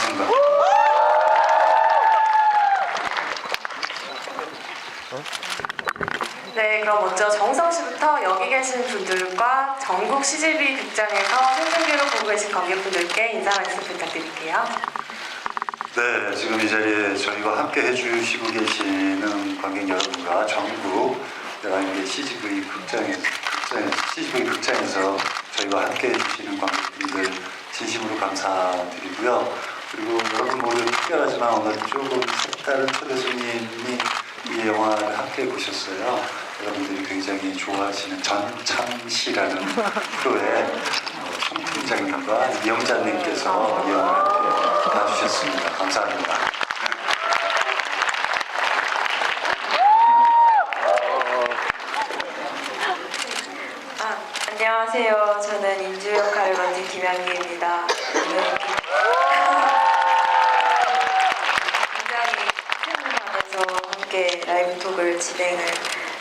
반갑습니다. 네, 그럼 먼저 정우성 씨부터 여기 계신 분들과 전국 CGV 극장에서 생중계로 보고 계신 관객분들께 인사 말씀 부탁드릴게요. 네, 지금 이 자리에 저희와 함께 해주시고 계시는 관객 여러분과 전국 11개 CGV 극장에서 저희와 함께 해주시는 관객분들 진심으로 감사드리고요. 그리고 여러분 모두 특별하지만 오늘 조금 색다른 초대 손님이 이 영화를 함께 보셨어요. 여러분들이 굉장히 좋아하시는 전참시라는 프로의 송 팀장님과 이영자님께서 이 영화를 함께 봐주셨습니다. 감사합니다. 안녕하세요. 저는 인주 역할을 맡은 김양기입니다. 굉장히 큰 반에서 함께 라이브 톡을 진행을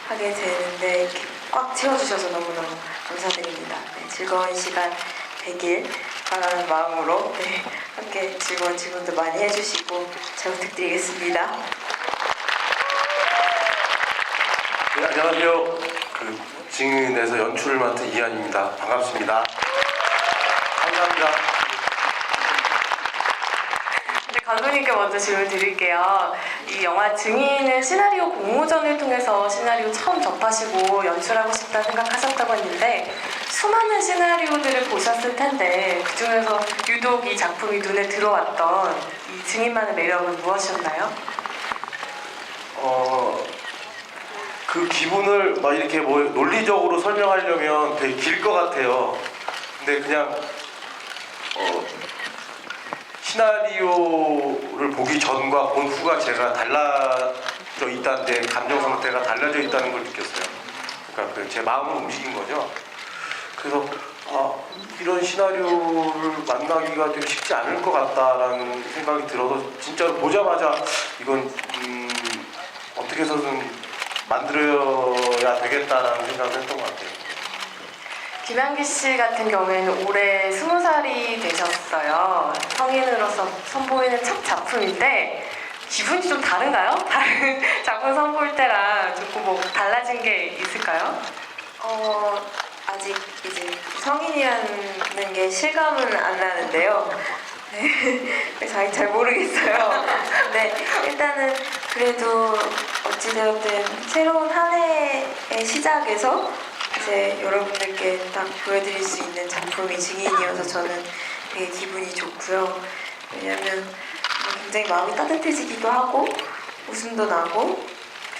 하게 되는데 이렇게 꽉 채워주셔서 너무너무 감사드립니다. 네, 즐거운 시간 되길 바라는 마음으로 함께 즐거운 질문도 많이 해주시고 잘 부탁드리겠습니다. 네, 안녕하세요. 증인에서 연출을 맡은 이한입니다. 반갑습니다. 감사합니다. 네, 감독님께 먼저 질문 드릴게요. 이 영화 증인은 시나리오 공모전을 통해서 시나리오 처음 접하시고 연출하고 싶다 생각하셨다고 했는데 수많은 시나리오들을 보셨을 텐데 그 중에서 유독 이 작품이 눈에 들어왔던 이 증인만의 매력은 무엇이었나요? 그 기분을 막 이렇게 뭐 논리적으로 설명하려면 되게 길 것 같아요. 근데 그냥 시나리오를 보기 전과 본 후가 제가 달라져 있다는데 감정 상태가 달라져 있다는 걸 느꼈어요. 그러니까 제 마음을 움직인 거죠. 그래서 이런 시나리오를 만나기가 되게 쉽지 않을 것 같다라는 생각이 들어서 진짜 보자마자 이건 어떻게 해서든 만들어야 되겠다라는 생각을 했던 것 같아요. 김양기 씨 같은 경우에는 올해 20살이 되셨어요. 성인으로서 선보이는 첫 작품인데 기분이 좀 다른가요? 다른 작품 선보일 때랑 조금 뭐 달라진 게 있을까요? 아직 이제 성인이라는 게 실감은 안 나는데요. 네, 그래서 잘 모르겠어요. 근데 일단은 그래도 어찌되었든 새로운 한 해의 시작에서 이제 여러분들께 딱 보여드릴 수 있는 작품이 증인이어서 저는 되게 기분이 좋고요. 왜냐면 굉장히 마음이 따뜻해지기도 하고 웃음도 나고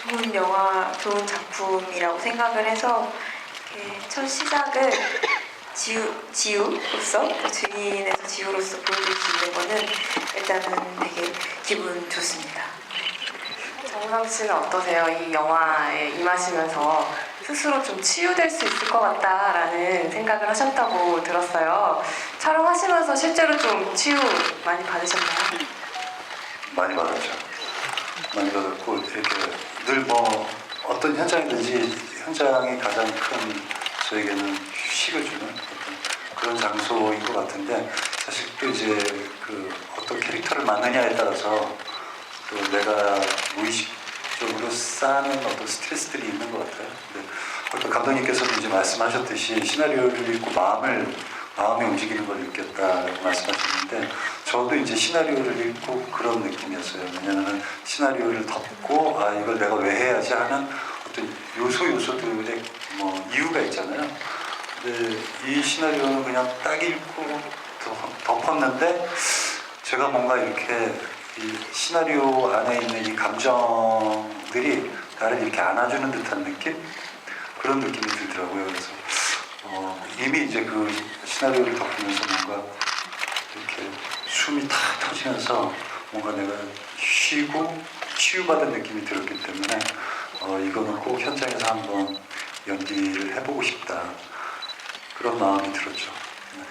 좋은 영화, 좋은 작품이라고 생각을 해서 이렇게 첫 시작을 지우로서 증인에서 지우로서 보여줄 수 있는 거는 일단은 되게 기분 좋습니다. 정우성 씨는 어떠세요? 이 영화에 임하시면서 스스로 좀 치유될 수 있을 것 같다라는 생각을 하셨다고 들었어요. 촬영하시면서 실제로 좀 치유 많이 받으셨나요? 많이 받았죠. 많이 받았고 이렇게 늘 뭐 어떤 현장이든지 현장이 가장 큰 저에게는 휴식을 주는 그런 장소인 것 같은데 사실 또 이제 그 어떤 캐릭터를 맡느냐에 따라서 또 내가 무의식적으로 쌓는 어떤 스트레스들이 있는 것 같아요. 근데 아까 감독님께서도 이제 말씀하셨듯이 시나리오를 읽고 마음이 움직이는 걸 느꼈다고 말씀하셨는데 저도 이제 시나리오를 읽고 그런 느낌이었어요. 왜냐하면 시나리오를 덮고 이걸 내가 왜 해야지 하는 어떤 요소들의 뭐 이유가 있잖아요. 근데 이 시나리오는 그냥 딱 읽고 덮었는데 제가 뭔가 이렇게 이 시나리오 안에 있는 이 감정들이 나를 이렇게 안아주는 듯한 느낌? 그런 느낌이 들더라고요. 그래서 이미 이제 그 시나리오를 덮으면서 뭔가 이렇게 숨이 탁 터지면서 뭔가 내가 쉬고 치유받은 느낌이 들었기 때문에 이거는 꼭 현장에서 한번 연기를 해보고 싶다. 그런 마음이 들었죠. 네.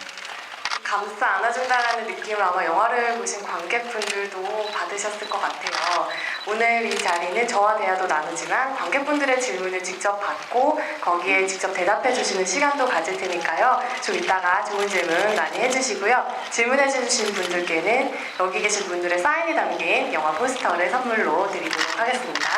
감싸 안아준다라는 느낌을 아마 영화를 보신 관객분들도 받으셨을 것 같아요. 오늘 이 자리는 저와 대화도 나누지만 관객분들의 질문을 직접 받고 거기에 직접 대답해 주시는 시간도 가질 테니까요. 좀 이따가 좋은 질문 많이 해주시고요. 질문해 주신 분들께는 여기 계신 분들의 사인이 담긴 영화 포스터를 선물로 드리도록 하겠습니다.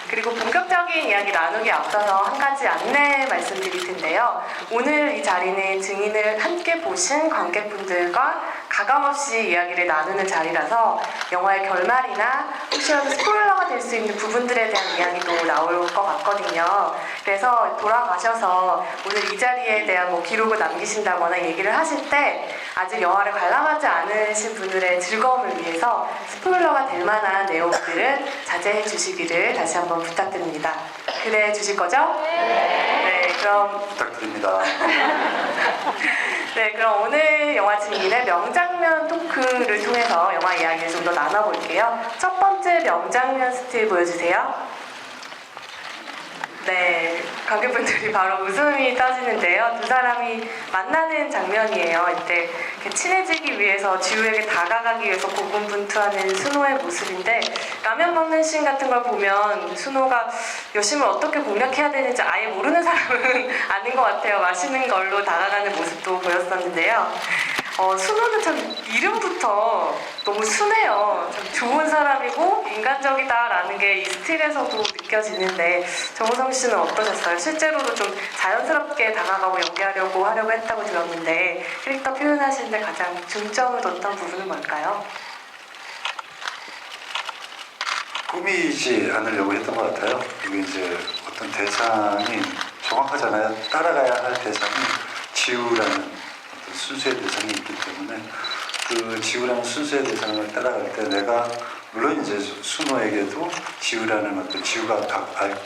그리고 본격적인 이야기 나누기 앞서서 한 가지 안내 말씀드릴 텐데요. 오늘 이 자리는 증인을 함께 보신 관객분들과 가감없이 이야기를 나누는 자리라서 영화의 결말이나 혹시라도 스포일러가 될 수 있는 부분들에 대한 이야기도 나올 것 같거든요. 그래서 돌아가셔서 오늘 이 자리에 대한 뭐 기록을 남기신다거나 얘기를 하실 때 아직 영화를 관람하지 않으신 분들의 즐거움을 위해서 스포일러가 될 만한 내용들은 자제해 주시기를 다시 한번 부탁드립니다. 그래 주실 거죠? 네, 그럼 부탁드립니다. 네, 그럼 오늘 영화 증인의 명장면 토크를 통해서 영화 이야기를 좀 더 나눠볼게요. 첫 번째 명장면 스틸 보여주세요. 네, 관객분들이 바로 웃음이 터지는데요. 두 사람이 만나는 장면이에요. 이때 이렇게 친해지기 위해서 지우에게 다가가기 위해서 고군분투하는 순호의 모습인데 라면 먹는 씬 같은 걸 보면 순호가 여심을 어떻게 공략해야 되는지 아예 모르는 사람은 아닌 것 같아요. 맛있는 걸로 다가가는 모습도 보였었는데요. 순호는 참 이름부터 너무 순해요. 참 좋은 사람이고 인간적이다라는 게 이 스틸에서도 느껴지는데 정우성 씨는 어떠셨어요? 실제로도 좀 자연스럽게 다가가고 연기하려고 했다고 들었는데 캐릭터 표현하시는데 가장 중점을 뒀던 부분은 뭘까요? 꾸미지 않으려고 했던 것 같아요. 그리고 이제 어떤 대상이 정확하잖아요. 따라가야 할 대상이 지우라는 어떤 순수의 대상이 있기 때문에 그 지우라는 순수의 대상을 따라갈 때 내가 물론 이제 순호에게도 지우라는 어떤 지우가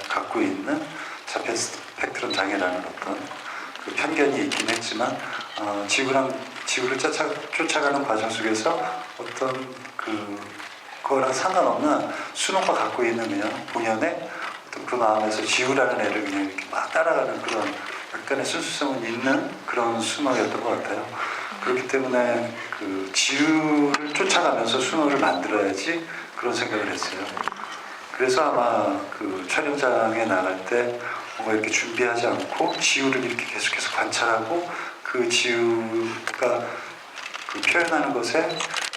갖고 있는 자폐 스펙트럼 장애라는 어떤 그 편견이 있긴 했지만 지우를 쫓아가는 과정 속에서 어떤 그거랑 상관없는 순호가 갖고 있는 그냥 본연의 어떤 그 마음에서 지우라는 애를 그냥 이렇게 막 따라가는 그런 약간의 순수성은 있는 그런 순호였던 것 같아요. 그렇기 때문에 그 지우를 쫓아가면서 순호를 만들어야지 그런 생각을 했어요. 그래서 아마 그 촬영장에 나갈 때 뭔가 이렇게 준비하지 않고 지우를 이렇게 계속해서 관찰하고 그 지우가 그 표현하는 것에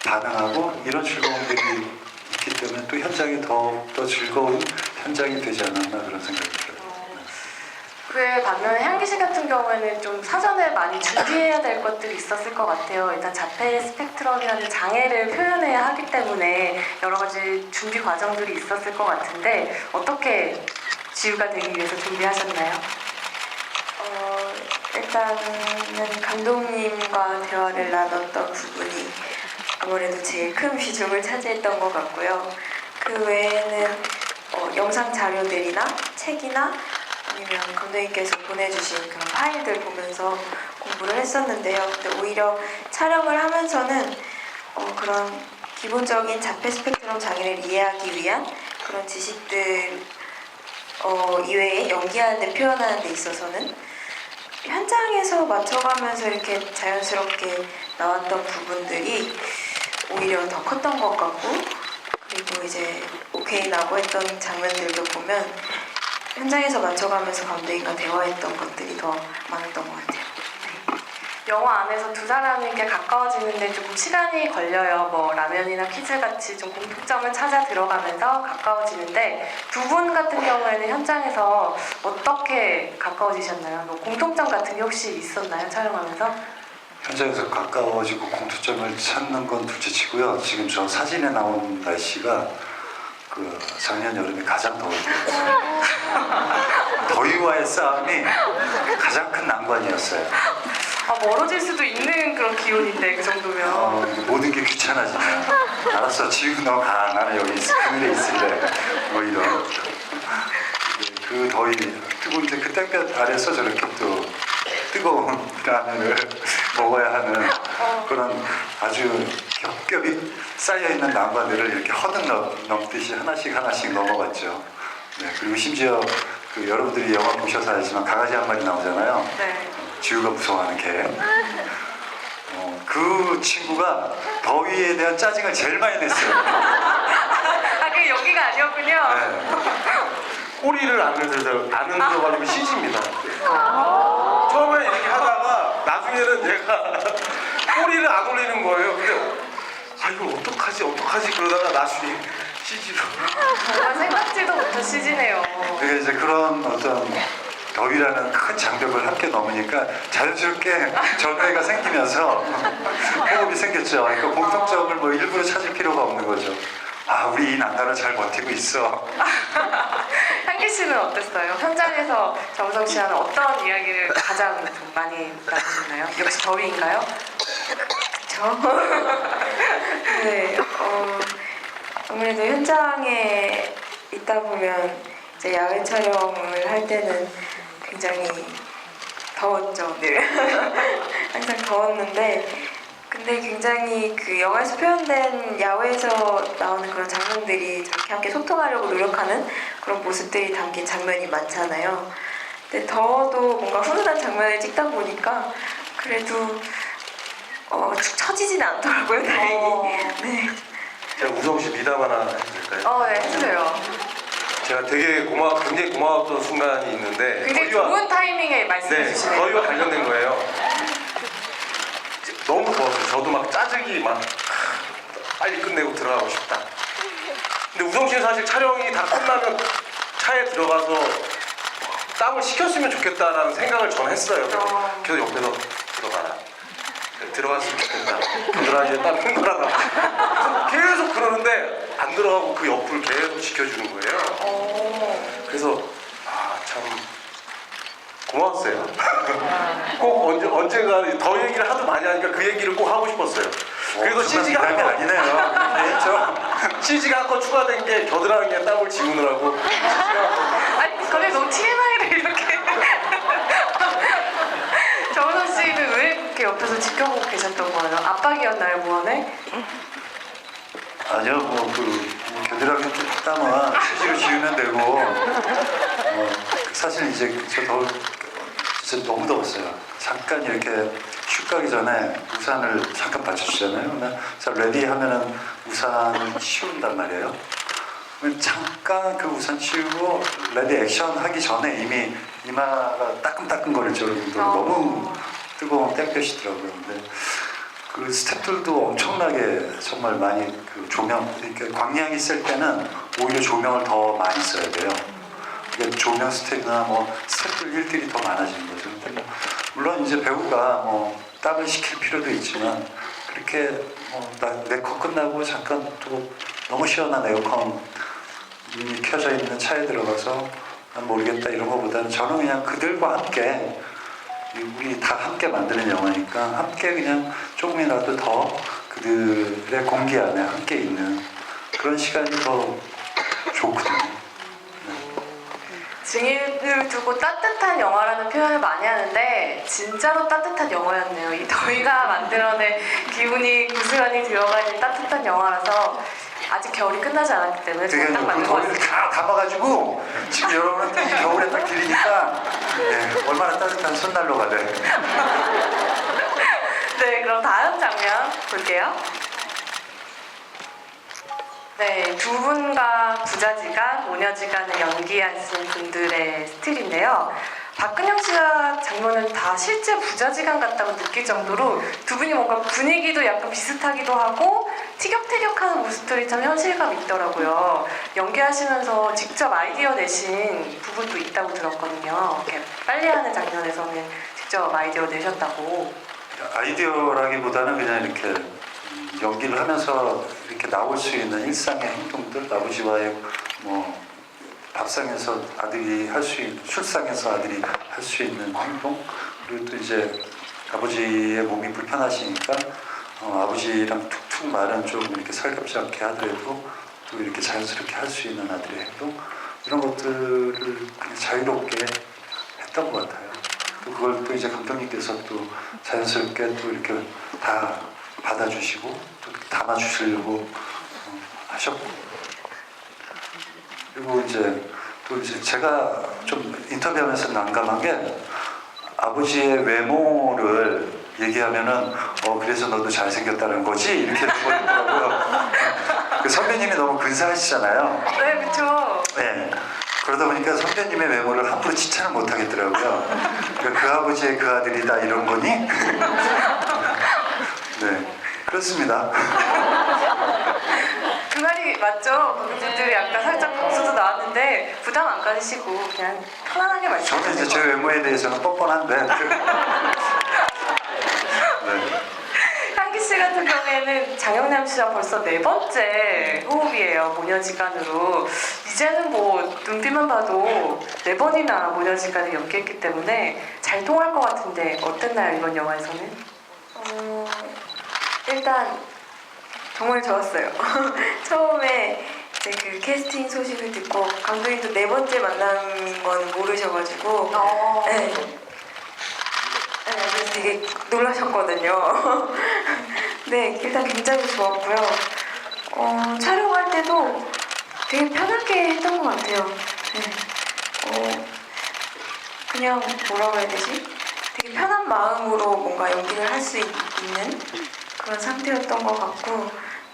반응하고 이런 즐거움들이 있기 때문에 또 현장이 더 즐거운 현장이 되지 않았나 그런 생각이 들어요. 그에 반면에 향기 씨 같은 경우에는 좀 사전에 많이 준비해야 될 것들이 있었을 것 같아요. 일단 자폐 스펙트럼이라는 장애를 표현해야 하기 때문에 여러 가지 준비 과정들이 있었을 것 같은데 어떻게 지우가 되기 위해서 준비하셨나요? 일단은 감독님과 대화를 나눴던 부분이 아무래도 제일 큰 비중을 차지했던 것 같고요. 그 외에는 영상 자료들이나 책이나 아니면 감독님께서 보내주신 그런 파일들 보면서 공부를 했었는데요. 근데 오히려 촬영을 하면서는 그런 기본적인 자폐 스펙트럼 장애를 이해하기 위한 그런 지식들 이외에 연기하는 데 표현하는 데 있어서는 현장에서 맞춰가면서 이렇게 자연스럽게 나왔던 부분들이 오히려 더 컸던 것 같고 그리고 이제 오케이 나고 했던 장면들도 보면 현장에서 맞춰가면서 감독님과 대화했던 것들이 더 많았던 것 같아요. 영화 안에서 두 사람이 이렇게 가까워지는데 조금 시간이 걸려요. 뭐 라면이나 퀴즈 같이 좀 공통점을 찾아 들어가면서 가까워지는데 두 분 같은 경우에는 현장에서 어떻게 가까워지셨나요? 뭐 공통점 같은 게 혹시 있었나요? 촬영하면서? 현장에서 가까워지고 공통점을 찾는 건 둘째치고요. 지금 저 사진에 나온 날씨가 그 작년 여름에 가장 더울 때였어요. 더위와의 싸움이 가장 큰 난관이었어요. 멀어질 수도 있는 그런 기온인데 그 정도면. 모든 게 귀찮아지네요. 알았어, 지우 너 가. 나는 여기 그늘에 있을래. 뭐 이런. 그 더위, 뜨거운데 그 땡볕 아래서 저렇게 또 뜨거운 라면을 먹어야 하는 그런 아주 겹겹이 쌓여있는 난관들을 이렇게 허둥 넘듯이 하나씩 넘어갔죠. 네, 그리고 심지어 그 여러분들이 영화 보셔서 알지만 강아지 한 마리 나오잖아요. 네. 지우가 무서워하는 개. 그 친구가 더위에 대한 짜증을 제일 많이 냈어요. 아, 그게 여기가 아니었군요. 네. 꼬리를 안 흔들어가지고 CG입니다. 처음에 이렇게 하다가 나중에는 얘가 꼬리를 안 올리는 거예요. 근데 아 이걸 어떡하지 그러다가 나중에 CG로. 정말 생각지도 못한 CG네요. 그게 이제 그런 어떤 더위라는 큰 장벽을 함께 넘으니까 자연스럽게 전회가 생기면서 호흡이 생겼죠. 그러니까 공통점을 뭐 일부러 찾을 필요가 없는 거죠. 아, 우리 이 난간을 잘 버티고 있어. 향기 씨는 어땠어요? 현장에서 정우성 씨와는 어떤 이야기를 가장 좀 많이 나누셨나요? 역시 더위인가요? 저 네, 아무래도 현장에 있다 보면 이제 야외 촬영을 할 때는 굉장히 더웠죠. 늘 항상 더웠는데, 근데 굉장히 그 영화에서 표현된 야외에서 나오는 그런 장면들이 저렇게 함께 소통하려고 노력하는 그런 모습들이 담긴 장면이 많잖아요. 근데 더워도 뭔가 훈훈한 장면을 찍다 보니까 그래도 축 처지지는 않더라고요, 다행히. 네. 제가 우성 씨 미담 하나 해도 될까요? 네, 해주세요. 제가 되게 굉장히 고마웠던 순간이 있는데 굉장히 좋은 타이밍에 말씀해 네, 주시네요. 더위와 관련된 거예요. 너무 더웠어요. 저도 막 짜증이 막 빨리 끝내고 들어가고 싶다. 근데 우성 씨는 사실 촬영이 다 끝나면 차에 들어가서 땀을 식혔으면 좋겠다라는 생각을 저는 했어요. 그래서 옆에서 들어가라. 들어갔으면 좋겠다. 겨드랑이에 땀 핑거라다. 계속 그러는데 안 들어가고 그 옆을 계속 지켜주는 거예요. 그래서 참 고마웠어요. 꼭 언젠가 더 얘기를 하도 많이 하니까 그 얘기를 꼭 하고 싶었어요. 그래서 CG가 한 건 아니네요. 그렇죠? CG가 한 건 추가된 게 겨드랑이에 땀을 지우느라고. 아니, 갑자기 너무 TMI를 이렇게. 정우성 씨는 왜 이렇게 옆에서 지켜보고 계셨던 거예요? 압박이었나요, 무언에? 아니요, 겨드랑이 땀은 CG로 지우면 되고, 사실 이제 진짜 너무 더웠어요. 잠깐 이렇게 슛 가기 전에 우산을 잠깐 받쳐주잖아요. 그러면 레디 하면은 우산을 치운단 말이에요. 그러면 잠깐 그 우산 치우고 레디 액션 하기 전에 이미 이마가 따끔따끔거릴 정도로 너무 뜨거운 땡볕이더라고요. 근데 그 스태프들도 엄청나게 정말 많이 그 조명, 그러니까 광량이 셀 때는 오히려 조명을 더 많이 써야 돼요. 그러니까 조명 스태프나 스태프들 일들이 더 많아지는 거죠. 근데 물론 이제 배우가 땀을 식힐 필요도 있지만 그렇게 내 컷 끝나고 잠깐 또 너무 시원한 에어컨이 켜져 있는 차에 들어가서 난 모르겠다 이런 거보다는 저는 그냥 그들과 함께 우리 다 함께 만드는 영화니까 함께 그냥 조금이라도 더 그들의 공기 안에 함께 있는 그런 시간이 더 좋거든요. 증인을 두고 따뜻한 영화라는 표현을 많이 하는데 진짜로 따뜻한 영화였네요. 이 더위가 만들어낸 기분이 고스란히 들어가는 따뜻한 영화라서 아직 겨울이 끝나지 않았기 때문에 되게 딱 그 맞는 것 더위를 같습니다. 다 담아가지고 지금 여러분한테 이 겨울에 딱 드리니까 얼마나 따뜻한 손난로가 돼. 네, 그럼 다음 장면 볼게요. 네, 두 분과 부자지간, 모녀지간을 연기하신 분들의 스틸인데요. 박근영 씨와 장모는 다 실제 부자지간 같다고 느낄 정도로 두 분이 뭔가 분위기도 약간 비슷하기도 하고 티격태격하는 모습들이 참 현실감 있더라고요. 연기하시면서 직접 아이디어 내신 부분도 있다고 들었거든요. 이렇게 빨래하는 장면에서는 직접 아이디어 내셨다고. 아이디어라기보다는 그냥 이렇게 연기를 하면서 이렇게 나올 수 있는 일상의 행동들, 아버지와의 밥상에서 아들이 할 수 있는, 술상에서 아들이 할 수 있는 행동, 그리고 또 이제 아버지의 몸이 불편하시니까 아버지랑 툭툭 말은 좀 이렇게 살갑지 않게 하더라도 또 이렇게 자연스럽게 할 수 있는 아들의 행동, 이런 것들을 그냥 자유롭게 했던 것 같아요. 또 그걸 또 이제 감독님께서 또 자연스럽게 또 이렇게 다 받아주시고 또 담아주시려고 하셨고, 그리고 또 제가 좀 인터뷰하면서 난감한 게 아버지의 외모를 얘기하면은 그래서 너도 잘생겼다는 거지 이렇게 돼버리더라고요. 그 선배님이 너무 근사하시잖아요. 네, 그렇죠. 네. 그러다 보니까 선배님의 외모를 함부로 칭찬을 못 하겠더라고요. 그러니까 그 아버지의 그 아들이다 이런 거니? 네, 그렇습니다. 그 말이 맞죠? 관객분들이 아까 살짝 박수도 나왔는데 부담 안 가지시고 그냥 편안하게 저는 이제 말씀하세요. 제 외모에 대해서는 뻔뻔한데. 네. 향기 씨 같은 경우에는 장영남 씨와 벌써 4번째 호흡이에요. 모녀지간으로. 이제는 뭐 눈빛만 봐도 4번이나 모녀지간을 연기했기 때문에 잘 통할 것 같은데 어땠나요, 이번 영화에서는? 일단 정말 좋았어요. 처음에 이제 그 캐스팅 소식을 듣고 감독님도 4번째 만난 건 모르셔가지고 네. 네, 그래서 되게 놀라셨거든요. 네, 일단 굉장히 좋았고요. 촬영할 때도 되게 편하게 했던 것 같아요. 네. 그냥 뭐라고 해야 되지? 되게 편한 마음으로 뭔가 연기를 할 수 있는 그런 상태였던 것 같고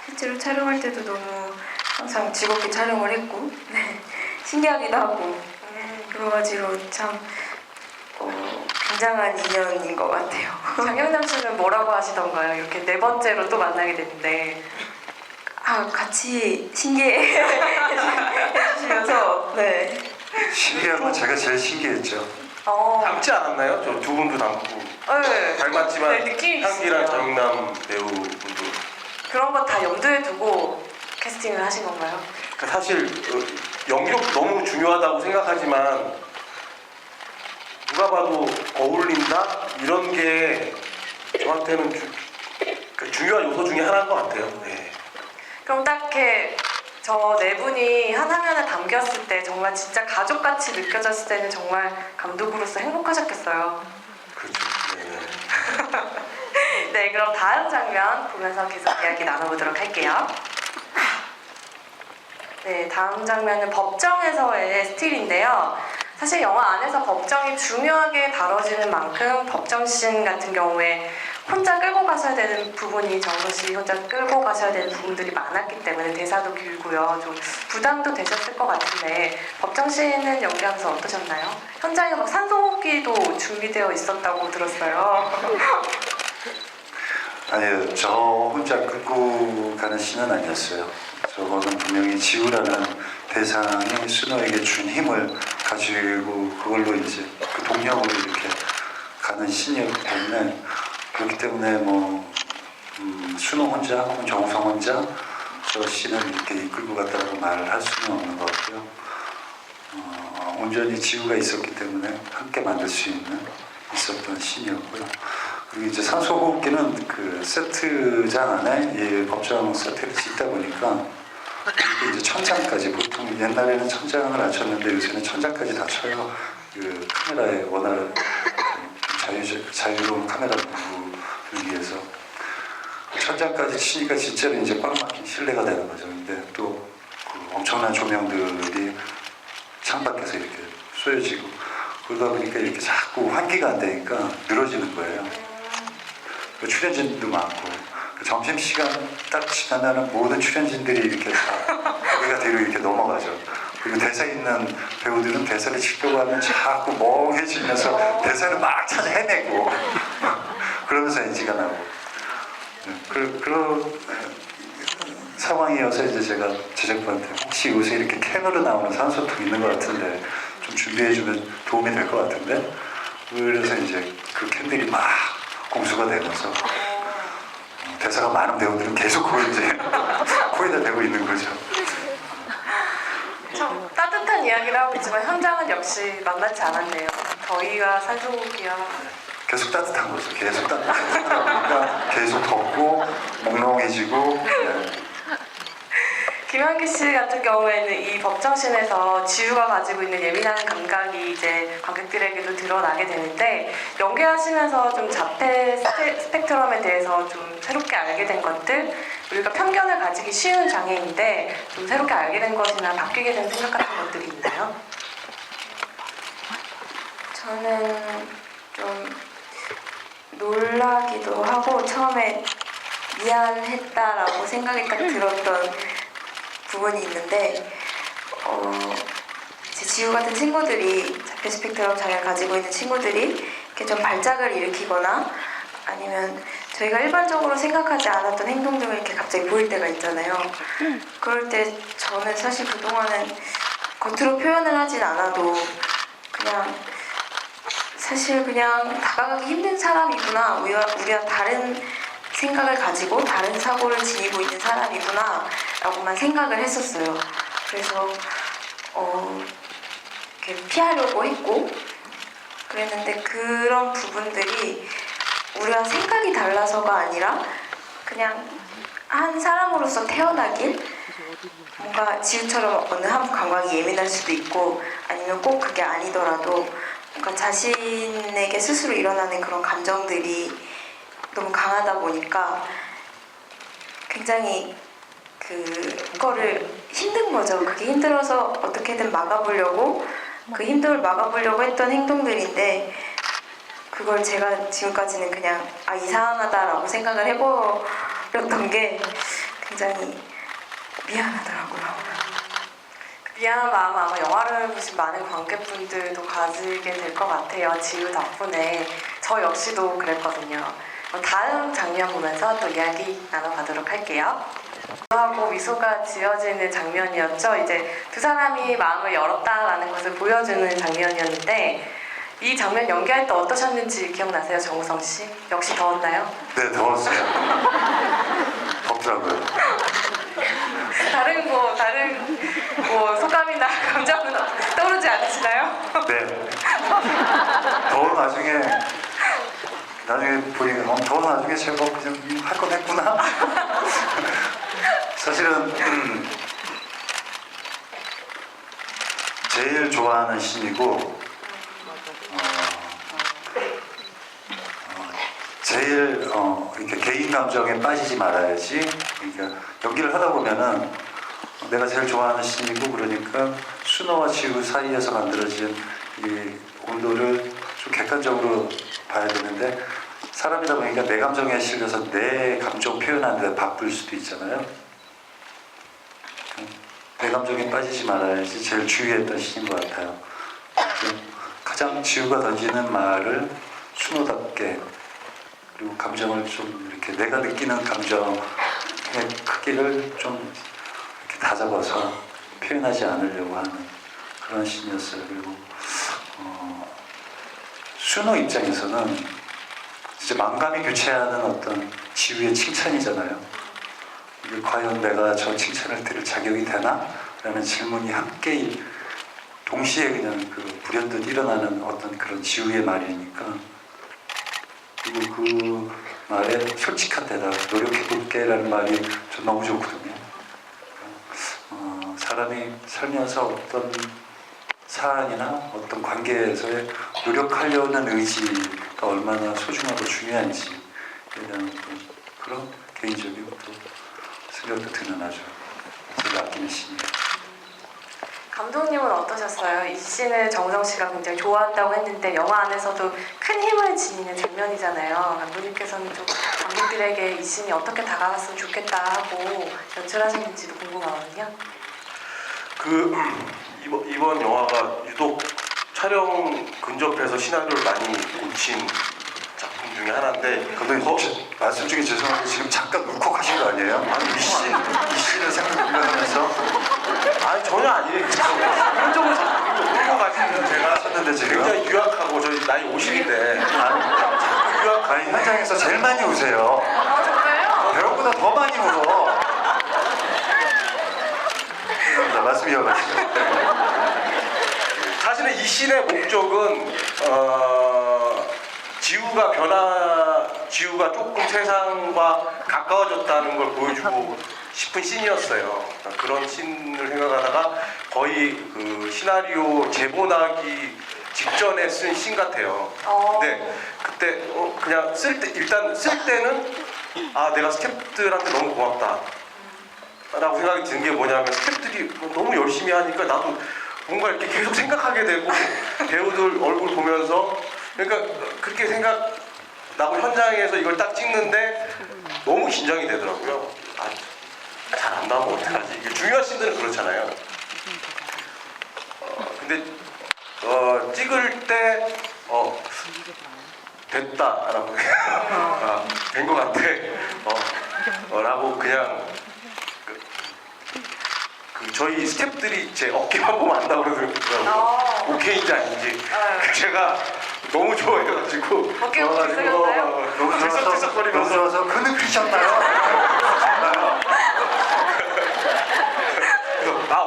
실제로 촬영할 때도 너무 항상 즐겁게 촬영을 했고 네, 신기하기도 하고 여러 가지로 참 굉장한 인연인 것 같아요. 장영남 씨는 뭐라고 하시던가요? 이렇게 4번째로 또 만나게 됐는데. 같이 신기해 해주시면서 네. 신기한 건 제가 제일 신기했죠. 닮지 않았나요? 저 두 분도 닮고 네. 닮았지만 네, 느낌이 향기랑 있어요. 장영남 배우분도 그런 거 다 염두에 두고 캐스팅을 하신 건가요? 그러니까 사실 연기력 너무 중요하다고 생각하지만 누가 봐도 어울린다 이런 게 저한테는 그러니까 중요한 요소 중에 하나인 것 같아요. 네. 그럼 딱 이렇게 저 4분이 한 화면에 담겼을 때 정말 진짜 가족같이 느껴졌을 때는 정말 감독으로서 행복하셨겠어요. 그렇죠. 네. 네, 그럼 다음 장면 보면서 계속 이야기 나눠보도록 할게요. 네, 다음 장면은 법정에서의 스틸인데요. 사실 영화 안에서 법정이 중요하게 다뤄지는 만큼 법정 씬 같은 경우에 혼자 끌고 가셔야 되는 부분이 정우 씨 혼자 끌고 가셔야 되는 부분들이 많았기 때문에 대사도 길고요. 좀 부담도 되셨을 것 같은데 법정 씬은 연기하면서 어떠셨나요? 현장에 막 산소호흡기도 준비되어 있었다고 들었어요. 아니요, 저 혼자 끌고 가는 씬은 아니었어요. 저거는 분명히 지우라는 대상이 순호에게 준 힘을 가지고 그걸로 이제 그 동력으로 이렇게 가는 씬이었기 때문에 그렇기 때문에 순호 혼자 혹은 정우성 혼자 저 씬을 이렇게 이끌고 갔다고 말을 할 수는 없는 것 같고요. 온전히 지우가 있었기 때문에 함께 만들 수 있었던 씬이었고요. 그리고 이제 산소호흡기는 그 세트장 안에 이 법정 세트를 짓다 보니까 이제 천장까지 보통 옛날에는 천장을 안 쳤는데 요새는 천장까지 다 쳐요. 그 카메라에 워낙 자유로운 카메라 공부를 위해서 천장까지 치니까 진짜로 이제 꽉 막힌 실내가 되는 거죠. 근데 또 그 엄청난 조명들이 창밖에서 이렇게 쏘여지고 그러다 보니까 이렇게 자꾸 환기가 안 되니까 늘어지는 거예요. 출연진도 많고 점심시간 딱 지나면 모든 출연진들이 이렇게 다 거기가 뒤로 이렇게 넘어가죠. 그리고 대사 있는 배우들은 대사를 치려고 하면 자꾸 멍해지면서 대사를 막 찾아 헤매고 그러면서 NG가 나고 그런 상황이어서 이제 제가 제작부한테 혹시 요새 이렇게 캔으로 나오는 산소통 있는 것 같은데 좀 준비해주면 도움이 될 것 같은데 그래서 이제 그 캔들이 막 공수가 되면서 대사가 많은 배우들은 계속 그걸 이제 코에다 대고 있는 거죠. 참 따뜻한 이야기를 하고 있지만 현장은 역시 만만치 않았네요. 더위와 산소호흡기와 계속 따뜻한 거죠. 계속 따뜻하니까 계속 덥고 몽롱해지고. 네. 김한기 씨 같은 경우에는 이 법정씬에서 지우가 가지고 있는 예민한 감각이 이제 관객들에게도 드러나게 되는데 연기하시면서 좀 자폐 스펙트럼에 대해서 좀 새롭게 알게 된 것들 우리가 편견을 가지기 쉬운 장애인데 좀 새롭게 알게 된 것이나 바뀌게 된 생각 같은 것들이 있나요? 저는 좀 놀 놀라기도 하고 처음에 미안했다라고 생각이 딱 들었던 부분이 있는데 제 지우 같은 친구들이 자폐 스펙트럼 장애를 가지고 있는 친구들이 이렇게 좀 발작을 일으키거나 아니면 저희가 일반적으로 생각하지 않았던 행동 등을 이렇게 갑자기 보일 때가 있잖아요. 그럴 때 저는 사실 그동안은 겉으로 표현을 하진 않아도 그냥 사실 그냥 다가가기 힘든 사람이구나, 우리와 다른 생각을 가지고 다른 사고를 지니고 있는 사람이구나 라고만 생각을 했었어요. 그래서 이렇게 피하려고 했고 그랬는데 그런 부분들이 우리가 생각이 달라서가 아니라 그냥 한 사람으로서 태어나길, 뭔가 지우처럼 어느 한 감각이 예민할 수도 있고 아니면 꼭 그게 아니더라도 뭔가 자신에게 스스로 일어나는 그런 감정들이 너무 강하다 보니까 굉장히 그거를 힘든 거죠. 그게 힘들어서 어떻게든 막아보려고, 그 힘듦을 막아보려고 했던 행동들인데 그걸 제가 지금까지는 그냥 이상하다라고 생각을 해버렸던 게 굉장히 미안하더라고요. 미안한 마음 아마 영화를 보신 많은 관객분들도 가지게 될 것 같아요. 지우 덕분에 저 역시도 그랬거든요. 다음 장면 보면서 또 이야기 나눠가도록 할게요. 하고 미소가 지어지는 장면이었죠. 이제 두 사람이 마음을 열었다라는 것을 보여주는 장면이었는데 이 장면 연기할 때 어떠셨는지 기억나세요, 정우성 씨? 역시 더웠나요? 네, 더웠어요. 덥더라고요. 다른 소감이나 감정은 떠오르지 않으시나요? 네. 더운 나중에 보니까 더운 나중에 제가 그냥 할 건 했구나. 사실은 제일 좋아하는 신이고 제일 이렇게 개인 감정에 빠지지 말아야지. 그러니까 연기를 하다 보면은 내가 제일 좋아하는 신이고 그러니까 순호와 지우 사이에서 만들어진 이 온도를 좀 객관적으로 봐야 되는데 사람이다 보니까 내 감정에 실려서 내 감정 표현하는데 바쁠 수도 있잖아요. 내 감정에 빠지지 말아야지 제일 주의했던 신인 것 같아요. 가장 지우가 던지는 말을 순호답게 그리고 감정을 좀 이렇게 내가 느끼는 감정의 크기를 좀 이렇게 다잡아서 표현하지 않으려고 하는 그런 신이었어요. 그리고 순호 입장에서는 진짜 만감이 교체하는 어떤 지우의 칭찬이잖아요. 이게 과연 내가 저 칭찬을 들을 자격이 되나? 라는 질문이 함께 동시에 그냥 불현듯 일어나는 어떤 그런 지우의 말이니까 그리고 그 말에 솔직한 대답, 노력해볼게 라는 말이 전 너무 좋거든요. 사람이 살면서 어떤 사안이나 어떤 관계에서의 노력하려는 의지가 얼마나 소중하고 중요한지에 대한 그런 개인적인 생각도 드는 아주 제가 아끼는 신이에요. 감독님은 어떠셨어요? 이 씬을 정우성 씨가 굉장히 좋아한다고 했는데 영화 안에서도 큰 힘을 지니는 장면이잖아요. 감독님께서는 좀 관객들에게 이 씬이 어떻게 다가갔으면 좋겠다 하고 연출하셨는지도 궁금하거든요. 이번 영화가 유독 촬영 근접해서 시나리오를 많이 고친 작품 중에 하나인데 감독님 말씀 중에 죄송한데 지금 잠깐 울컥하신 거 아니에요? 아니 이 씬을 생각하면서 아니 전혀 아니에요. 그런 쪽으로 자꾸 끌고 가시는 제가 하셨는데 지금 굉장히 유약하고 저희 나이 50인데 자꾸 유약. 아니 현장에서 제일 많이 우세요. 정말요? 배우보다 더 많이 울어. 말씀 이어가시죠. 사실은 이 씬의 목적은 지우가 조금 세상과 가까워졌다는 걸 보여주고 싶은 씬이었어요. 그런 씬을 생각하다가 거의 그 시나리오 제본하기 직전에 쓴 씬 같아요. 근데 그때 그냥 일단 쓸 때는 내가 스태프들한테 너무 고맙다 라고 생각이 드는 게 뭐냐면 스태프들이 너무 열심히 하니까 나도 뭔가 이렇게 계속 생각하게 되고 배우들 얼굴 보면서 그러니까 그렇게 나고 현장에서 이걸 딱 찍는데 너무 긴장이 되더라고요. 잘 안 나오면 어떡하지? 이게 중요한 씬들은 그렇잖아요. 근데 찍을 때 됐다라고 된 것 같아. 라고 그냥 저희 스태프들이 제 어깨만 보면 안다고 그러더라고요. 오케이인지 아닌지. 제가 너무 좋아해가지고 어깨가 들썩였나요? 너무 들썩들썩거리면서 좋아서 그는 그러셨나요?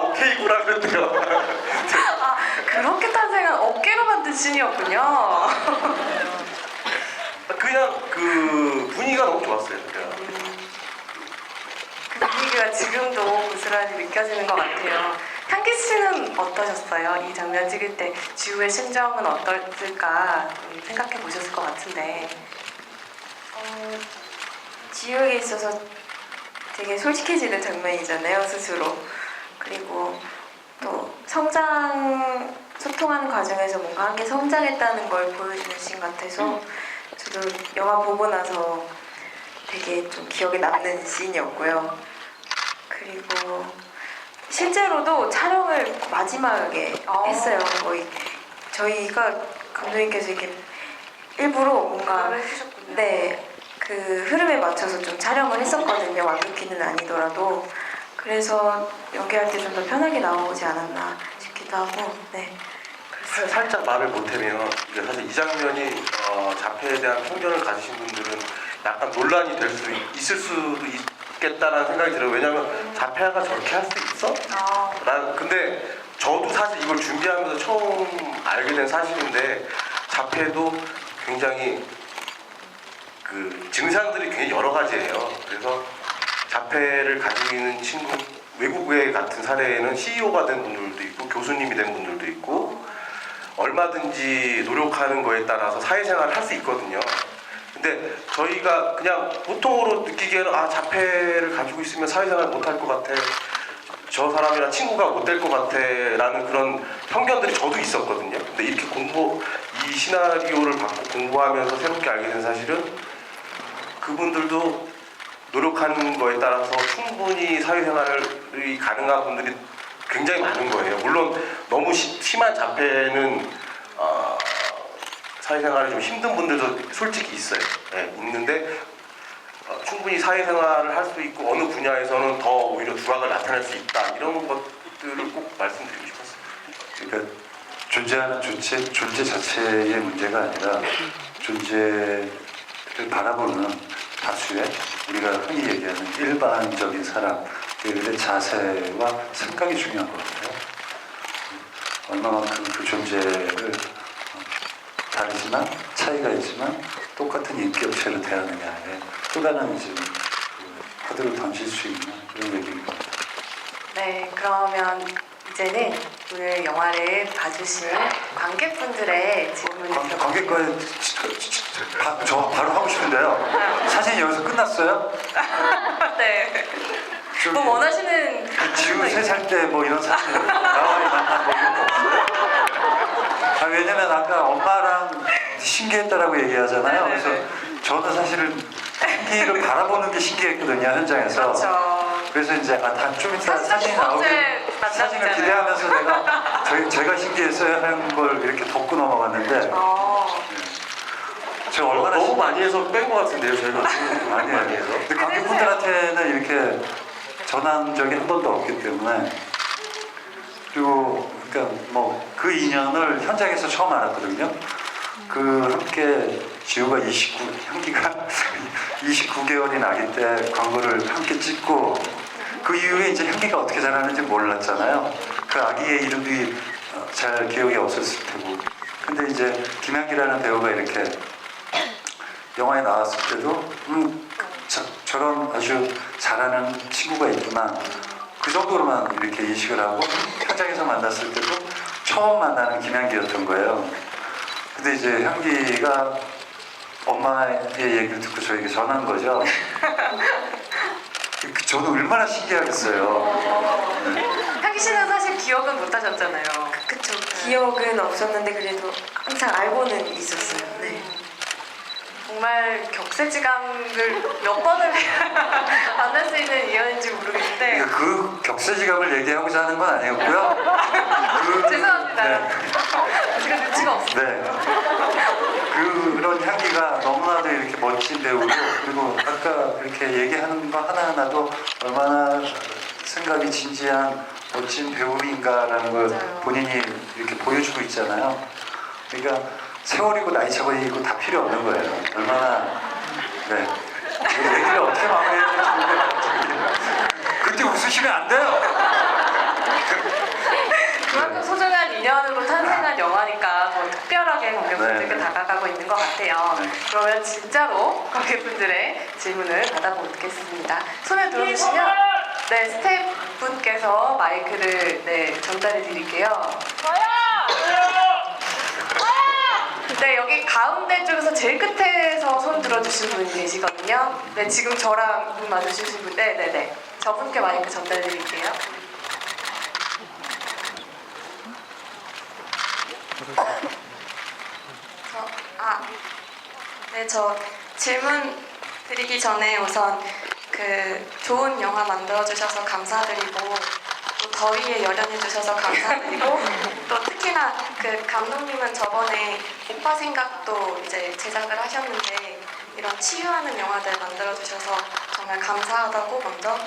오케이구나 그랬대요. 그렇게 탄생한 어깨로 만든 씬이었군요. 그냥 그 분위기가 너무 좋았어요. 그냥. 그 분위기가 지금도 고스란히 느껴지는 것 같아요. 향기 씨는 어떠셨어요? 이 장면 찍을 때 지우의 심정은 어떨까 생각해 보셨을 것 같은데. 지우에게 있어서 되게 솔직해지는 장면이잖아요, 스스로. 그리고 또 소통하는 과정에서 뭔가 한 게 성장했다는 걸 보여주는 씬 같아서 저도 영화 보고 나서 되게 좀 기억에 남는 씬이었고요. 그리고 실제로도 촬영을 마지막에 했어요. 거의 저희가 감독님께서 이렇게 일부러 뭔가 해주셨군요. 네, 그 흐름에 맞춰서 좀 촬영을 했었거든요. 완벽히는 아니더라도. 그래서 연기할 때 좀 더 편하게 나오지 않았나 싶기도 하고, 네. 살짝 말을 못하면 사실 이 장면이 자폐에 대한 편견을 가지신 분들은 약간 논란이 될 수 있을 수도 있겠다라는 생각이 들어요. 왜냐하면 자폐아가 저렇게 할 수 있어? 근데 저도 사실 이걸 준비하면서 처음 알게 된 사실인데 자폐도 굉장히 그 증상들이 굉장히 여러 가지예요. 그래서 자폐를 가지고 있는 친구, 외국의 같은 사례에는 CEO가 된 분들도 있고 교수님이 된 분들도 있고 얼마든지 노력하는 거에 따라서 사회생활을 할 수 있거든요. 근데 저희가 그냥 보통으로 느끼기에는 자폐를 가지고 있으면 사회생활 못할 것 같아, 저 사람이랑 친구가 못 될 것 같아 라는 그런 편견들이 저도 있었거든요. 근데 이렇게 이 시나리오를 받고 공부하면서 새롭게 알게 된 사실은 그분들도 노력하는 거에 따라서 충분히 사회생활이 가능한 분들이 굉장히 많은 거예요. 물론 너무 심한 자폐는 사회생활이 좀 힘든 분들도 솔직히 있어요. 네, 있는데 충분히 사회생활을 할 수 있고 어느 분야에서는 더 오히려 두각을 나타낼 수 있다, 이런 것들을 꼭 말씀드리고 싶었어요. 그러니까 존재하는 존재 자체의 문제가 아니라 존재를 바라보는 다수의 우리가 흔히 얘기하는 일반적인 사람들의 자세와 생각이 중요한 것 같아요. 얼마만큼 그 존재를 다르지만 차이가 있지만 똑같은 인격체로 대하느냐에 또 다른 이제 화두를 던질 수 있는 그런 얘기인 것 같아요. 네, 그러면 이제는 오늘 영화를 봐주신 관객분들의 질문을 관객과의 저 바로 하고 싶은데요. 사진이 여기서 끝났어요? 네. 저기 뭐 원하시는 지우 3살 때 뭐 이런 사진 나와의 만남 뭐 이런 거 없어요? 왜냐면 아까 엄마랑 신기했다라고 얘기하잖아요. 네네네. 그래서 저는 사실은 향기를 바라보는 게 신기했거든요, 현장에서. 그렇죠. 그래서 이제 좀 이따 사실 사진이 첫 번째 나오길 사진을 만남이잖아요. 기대하면서 제가 신기했어요 하는 걸 이렇게 덮고 넘어갔는데 제가 얼마나 너무 많이 해서 뺀 것 같은데요, 저희가. 많이 해서. 근데 관객분들한테는 이렇게 전한 적이 한 번도 없기 때문에, 그리고 그러니까 뭐 그 인연을 현장에서 처음 알았거든요. 그 함께 지우가 향기가 29개월인 아기 때 광고를 함께 찍고 그 이후에 이제 향기가 어떻게 자라는지 몰랐잖아요. 그 아기의 이름이 잘 기억이 없었을 테고. 근데 이제 김향기라는 배우가 이렇게 영화에 나왔을 때도 저런 아주 잘하는 친구가 있구나, 그 정도로만 이렇게 인식을 하고 현장에서 만났을 때도 처음 만나는 김향기였던 거예요. 근데 이제 향기가 엄마의 얘기를 듣고 저에게 전한 거죠. 저는 얼마나 신기하겠어요. 향기 씨는 사실 기억은 못 하셨잖아요. 그쵸. 기억은 없었는데 그래도 항상 알고는 있었어요. 네. 정말 격세지감을 몇 번을 만날 수 있는 인연인지 모르겠는데 그 격세지감을 얘기하고자 하는 건 아니었고요. 죄송합니다. 네. 제가 눈치가 없어요. 네. 그런 향기가 너무나도 이렇게 멋진 배우고, 그리고 아까 이렇게 얘기하는 거 하나하나도 얼마나 생각이 진지한 멋진 배우인가라는 걸 맞아요. 본인이 이렇게 보여주고 있잖아요. 그러니까 세월이고 나이 차이고 다 필요 없는 거예요. 얼마나, 네. 이 얘기를 어떻게 마무리해야 될지 모르겠어요. 그때 웃으시면 안 돼요. 그만큼 소중한 인연으로 탄생한 영화니까 더 특별하게 관객분들께 네. 다가가고 있는 것 같아요. 네. 그러면 진짜로 관객분들의 질문을 받아보겠습니다. 손을 들어주시면 네, 스태프분께서 마이크를 네, 전달해 드릴게요. 네, 여기 가운데 쪽에서 제일 끝에서 손 들어주신 분이 계시거든요. 네, 지금 저랑 눈 마주치신 분, 네네네. 저분께 마이크 전달해 드릴게요. 저 질문 드리기 전에 우선 그 좋은 영화 만들어주셔서 감사드리고 또 더위에 열연해주셔서 감사드리고 또 특히나 그 감독님은 저번에 오빠 생각도 이제 제작을 하셨는데 이런 치유하는 영화들 만들어주셔서 정말 감사하다고 먼저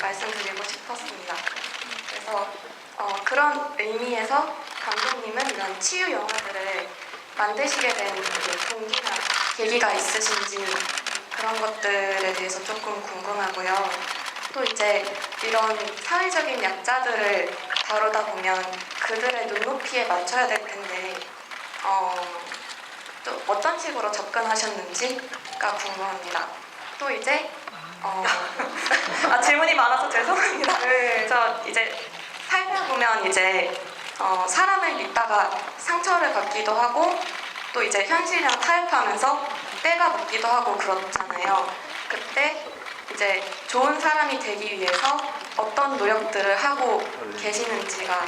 말씀드리고 싶었습니다. 그래서 그런 의미에서 감독님은 이런 치유 영화들을 만드시게 된 동기나 계기가 있으신지 그런 것들에 대해서 조금 궁금하고요. 또 이제 이런 사회적인 약자들을 다루다 보면 그들의 눈높이에 맞춰야 될 텐데 또 어떤 식으로 접근하셨는지가 궁금합니다. 또 이제 질문이 많아서 죄송합니다. 네. 저 이제 살다 보면 이제 사람을 믿다가 상처를 받기도 하고 또 이제 현실이랑 타협하면서 때가 묻기도 하고 그렇잖아요. 그때 이제 좋은 사람이 되기 위해서 어떤 노력들을 하고 계시는지가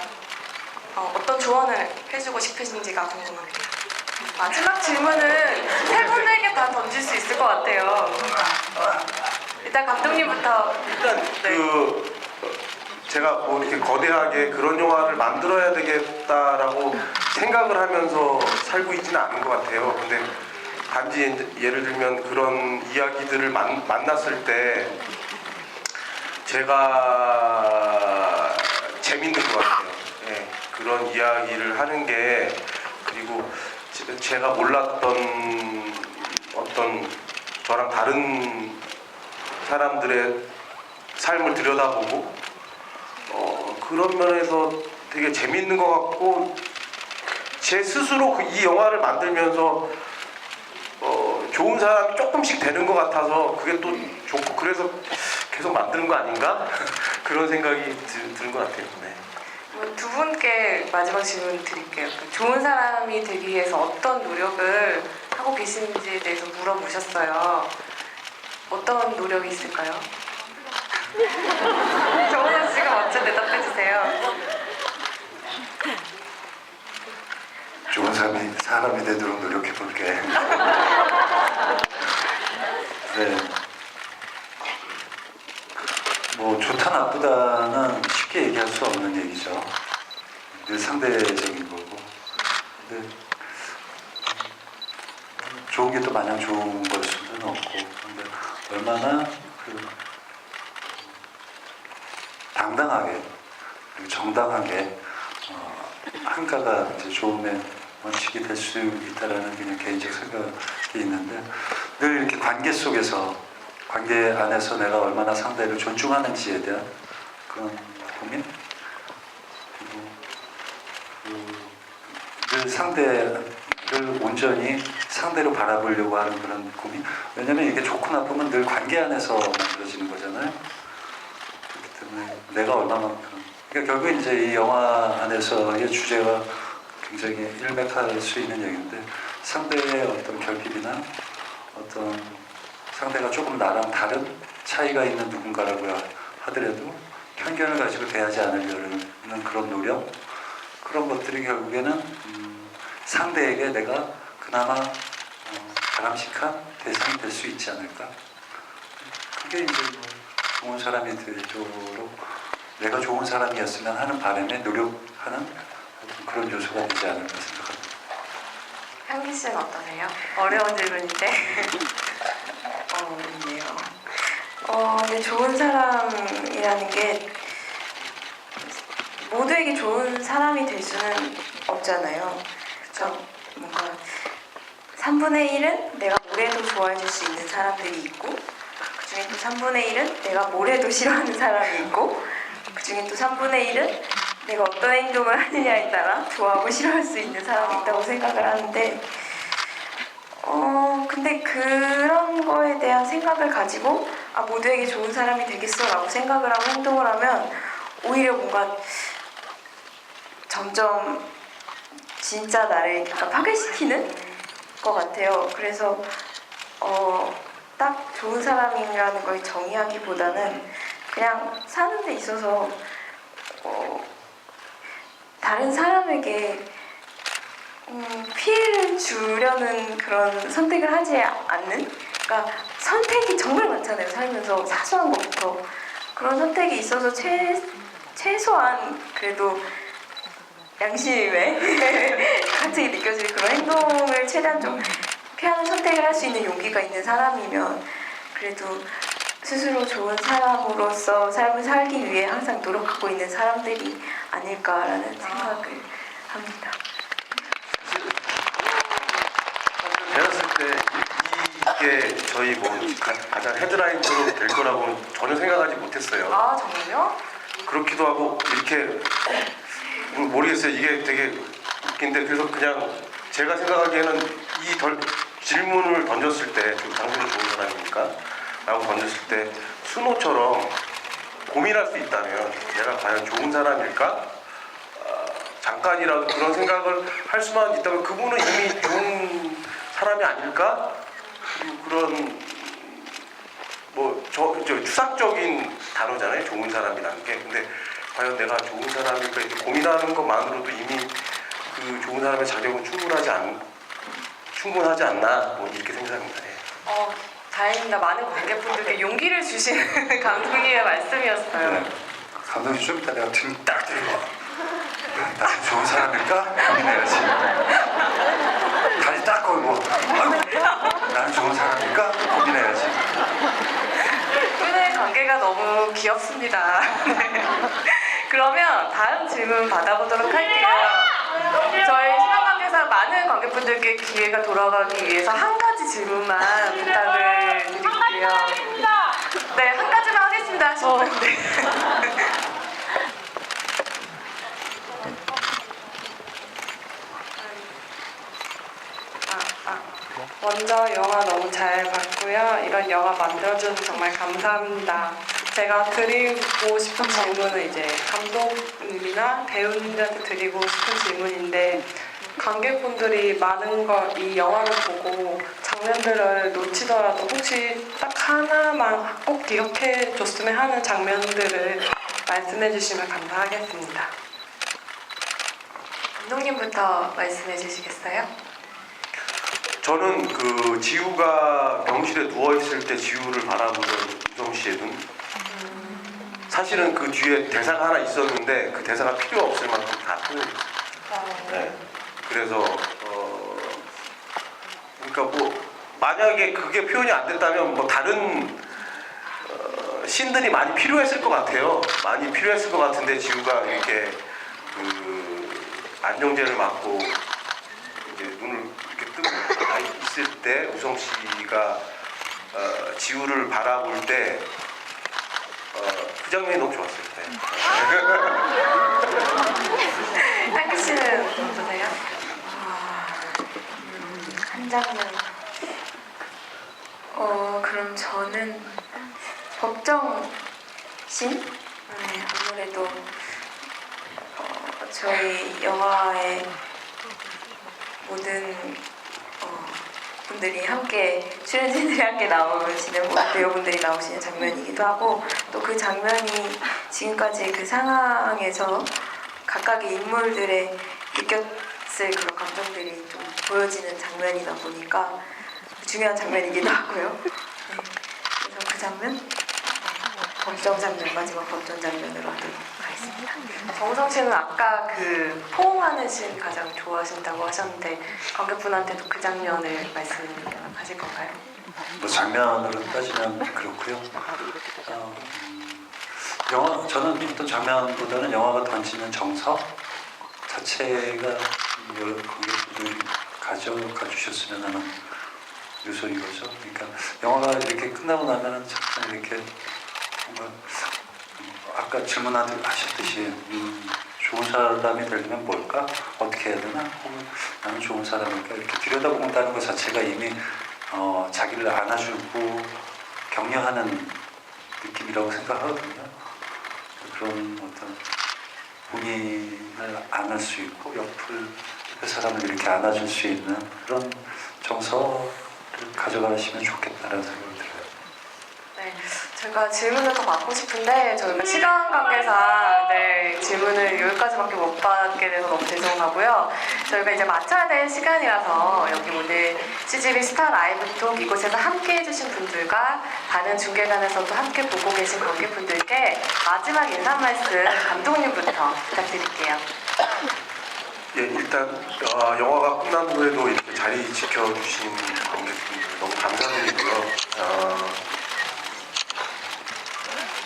어떤 조언을 해주고 싶으신지가 궁금합니다. 마지막 질문은 세 분에게 다 던질 수 있을 것 같아요. 일단 감독님부터. 일단 네. 제가 뭐 이렇게 거대하게 그런 영화를 만들어야 되겠다라고 생각을 하면서 살고 있지는 않은 것 같아요. 근데 단지 예를 들면 그런 이야기들을 만났을 때 제가 재밌는 것 같아요. 예, 그런 이야기를 하는 게, 그리고 제가 몰랐던 어떤 저랑 다른 사람들의 삶을 들여다보고 그런 면에서 되게 재밌는 것 같고, 제 스스로 이 영화를 만들면서 좋은 사람이 조금씩 되는 것 같아서 그게 또 좋고, 그래서 계속 만드는 거 아닌가? 그런 생각이 드는 것 같아요. 네. 두 분께 마지막 질문 드릴게요. 좋은 사람이 되기 위해서 어떤 노력을 하고 계신지에 대해서 물어보셨어요. 어떤 노력이 있을까요? 정우선 씨가 먼저 대답해 주세요. 좋은 사람이 되도록 노력해 볼게. 네. 뭐 좋다 나쁘다는 쉽게 얘기할 수 없는 얘기죠. 늘 상대적인 거고. 근데 좋은 게 또 마냥 좋은 걸 수는 없고. 근데 얼마나 당당하게 그리고 정당하게 한가가 이제 좋음의 원칙이 될 수 있다라는 그냥 개인적 생각이 있는데, 늘 이렇게 관계 속에서, 관계 안에서 내가 얼마나 상대를 존중하는지에 대한 그런 고민, 그리고 늘 상대를 온전히 상대로 바라보려고 하는 그런 고민. 왜냐면 이게 좋고 나쁘면 늘 관계 안에서 만들어지는 거잖아요. 그렇기 때문에 내가 얼마만큼, 그러니까 결국 이제 이 영화 안에서의 주제가 굉장히 일맥할 수 있는 얘기인데, 상대의 어떤 결핍이나 어떤 상대가 조금 나랑 다른 차이가 있는 누군가라고 하더라도 편견을 가지고 대하지 않으려는 그런 노력, 그런 것들이 결국에는 상대에게 내가 그나마 바람직한 대상이 될 수 있지 않을까? 그게 이제 뭐 좋은 사람이 되도록 내가 좋은 사람이었으면 하는 바람에 노력하는 그런 요소가 되지 않을까 생각합니다. 향기 씨는 어떠세요? 어려운 질문인데. 있네요. 근데 좋은 사람이라는 게 모두에게 좋은 사람이 될 수는 없잖아요. 그래서 뭔가 3분의 1은 내가 뭐래도 좋아해 줄 수 있는 사람들이 있고, 그중에 또 3분의 1은 내가 뭐래도 싫어하는 사람이 있고, 그중에 또 3분의 1은 내가 어떤 행동을 하느냐에 따라 좋아하고 싫어할 수 있는 사람이 있다고 생각을 하는데, 근데 그런 거에 대한 생각을 가지고 모두에게 좋은 사람이 되겠어 라고 생각을 하고 행동을 하면 오히려 뭔가 점점 진짜 나를 약간 파괴시키는 것 같아요. 그래서 딱 좋은 사람이라는 걸 정의하기보다는 그냥 사는 데 있어서 다른 사람에게 피해를 주려는 그런 선택을 하지 않는, 그러니까 선택이 정말 많잖아요. 살면서 사소한 것부터 그런 선택이 있어서 최소한 그래도 양심에 갑자기 느껴지는 그런 행동을 최대한 좀 피하는 선택을 할 수 있는 용기가 있는 사람이면 그래도 스스로 좋은 사람으로서 삶을 살기 위해 항상 노력하고 있는 사람들이 아닐까라는 생각을 합니다. 배웠을 때 이게 저희 뭐 가장 헤드라인처럼 될 거라고는 전혀 생각하지 못했어요. 아, 정말요? 그렇기도 하고 이렇게 모르겠어요. 이게 되게 웃긴데 그래서 그냥 제가 생각하기에는 이 질문을 던졌을 때 당신은 좋은 사람입니까? 라고 던졌을 때 순호처럼 고민할 수 있다면 내가 과연 좋은 사람일까? 잠깐이라도 그런 생각을 할 수만 있다면 그분은 이미 좋은 사람이 아닐까? 그런 저 추상적인 단어잖아요. 좋은 사람이라는 게. 근데 과연 내가 좋은 사람일까? 이렇게 고민하는 것만으로도 이미 그 좋은 사람의 자격은 충분하지 않나? 뭐 이렇게 생각합니다. 네. 다행입니다. 많은 관객분들께 용기를 주시는 감독님의 말씀이었어요. 네. 감독님 좀 이따 내가 등 딱 들고 나 좋은 사람일까? 고민해야지. 다리 딱 걸고 나는 좋은 사람일까? 고민해야지. 오늘 관계가 너무 귀엽습니다. 그러면 다음 질문 받아보도록 할게요. 저희 신화관계사 많은 관객분들께 기회가 돌아가기 위해서 한 가지 질문만 부탁을 드릴게요. 네, 한 가지만 하겠습니다. 네. 먼저 영화 너무 잘 봤고요. 이런 영화 만들어줘서 정말 감사합니다. 제가 드리고 싶은 질문은 이제 감독님이나 배우님들한테 드리고 싶은 질문인데, 관객분들이 많은 걸 이 영화를 보고 장면들을 놓치더라도 혹시 딱 하나만 꼭 기억해 줬으면 하는 장면들을 말씀해 주시면 감사하겠습니다. 감독님부터 말씀해 주시겠어요? 저는 그 지우가 병실에 누워있을 때 지우를 바라보는 유성 씨의 눈. 사실은 그 뒤에 대사가 하나 있었는데 그 대사가 필요 없을 만큼 다 표현해요. 네. 그래서 그러니까 뭐 만약에 그게 표현이 안 됐다면 뭐 다른 씬들이 많이 필요했을 것 같아요. 많이 필요했을 것 같은데 지우가 이렇게 그 안정제를 맞고 이제 눈을 이렇게 뜨고 있을 때 우성 씨가 지우를 바라볼 때 그 장면이 너무 좋았어요. 네. 향기 씨는 어떠세요? 한 장면. 그럼 저는 법정 씬? 네, 아무래도 저희 영화의 모든 분들이 함께 출연진들이 함께 나오시는 배우분들이 나오시는 장면이기도 하고, 또 그 장면이 지금까지 그 상황에서 각각의 인물들의 느꼈을 그런 감정들이 좀 보여지는 장면이다 보니까 중요한 장면이기도 하고요. 네. 그래서 그 장면, 법정 장면, 마지막 법정 장면으로 하도록 하겠습니다. 정우성 씨는 아까 그 포옹하는 씬 가장 좋아하신다고 하셨는데 관객분한테도 그 장면을 말씀하실 건가요? 뭐 장면으로 따지면 그렇고요. 영화 저는 어떤 장면보다는 영화가 던지는 정서 자체가 여러 관객분들이 가져가 주셨으면 하는 요소인 거죠. 그러니까 영화가 이렇게 끝나고 나면은 참 이렇게 뭔가 아까 질문하셨듯이 좋은 사람이 되려면 뭘까? 어떻게 해야 되나? 혹은 나는 좋은 사람일까? 이렇게 들여다본다는 것 자체가 이미 자기를 안아주고 격려하는 느낌이라고 생각하거든요. 그런 어떤 본인을 안을 수 있고 옆을 사람을 이렇게 안아줄 수 있는 그런 정서를 가져가시면 좋겠다라는 생각이 들어요. 네, 제가 질문을 더 받고 싶은데 저희가 시간 관계상 질문을 여기까지밖에 못 받게 돼서 너무 죄송하고요. 저희가 이제 맞춰야 될 시간이라서 여기 오늘 CGV 스타 라이브톡 이곳에서 함께 해주신 분들과 다른 중계관에서도 함께 보고 계신 관객분들께 마지막 인사 말씀 감독님부터 부탁드릴게요. 예, 일단 영화가 끝난 후에도 이렇게 자리 지켜주신 관객분들 너무 감사드리고요.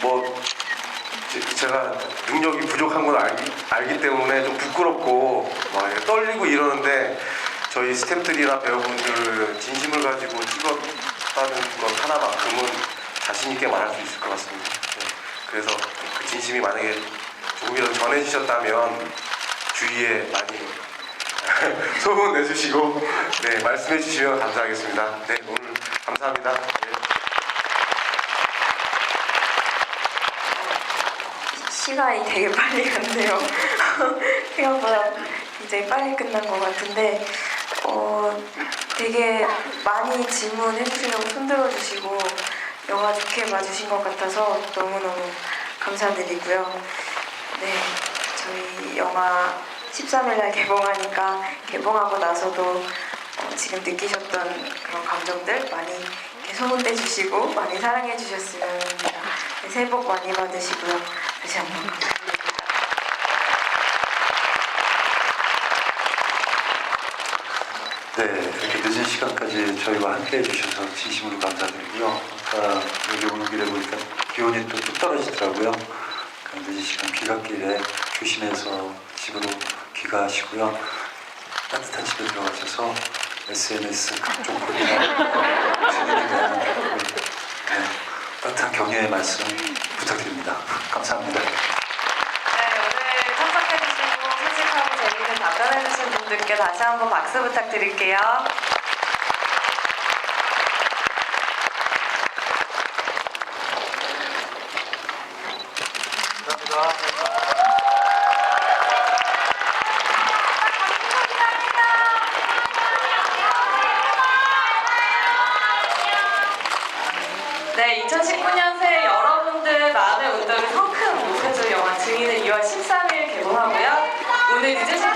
뭐 제가 능력이 부족한 건 알기 때문에 좀 부끄럽고 막 떨리고 이러는데 저희 스태프들이나 배우분들 진심을 가지고 찍었다는 것 하나만큼은 자신 있게 말할 수 있을 것 같습니다. 네. 그래서 그 진심이 만약에 조금이라도 전해지셨다면 주위에 많이 소문 내주시고 네, 말씀해 주시면 감사하겠습니다. 네, 오늘 감사합니다. 네. 시간이 되게 빨리 갔네요. 생각보다 굉장히 빨리 끝난 것 같은데 되게 많이 질문해 주시려고 손들어 주시고 영화 좋게 봐주신 것 같아서 너무너무 감사드리고요. 네, 저희 영화 13일날 개봉하니까 개봉하고 나서도 지금 느끼셨던 그런 감정들 많이 이렇게 소문내 주시고 많이 사랑해 주셨으면 합니다. 네, 새해 복 많이 받으시고요. 다시 한번 감사드립니다. 네, 이렇게 늦은 시간까지 저희와 함께 해주셔서 진심으로 감사드리고요. 아까 여기 오는 길에 보니까 기온이 또 뚝 떨어지더라고요. 그 늦은 시간 귀갓길에 조심해서 집으로 귀가하시고요. 따뜻한 집에 들어가셔서 SNS 각종 글이나 생일에 대한 따뜻한 격려의 말씀 부탁드립니다. 감사합니다. 네, 오늘 참석해주시고 솔직하고 재미있는 답변해주신 분들께 다시 한번 박수 부탁드릴게요. 네, 2019년 새해 여러분들 마음의 운동이 성큼 못해줄 영화 증인은 2월 13일 개봉하고요. 오늘 늦은 시간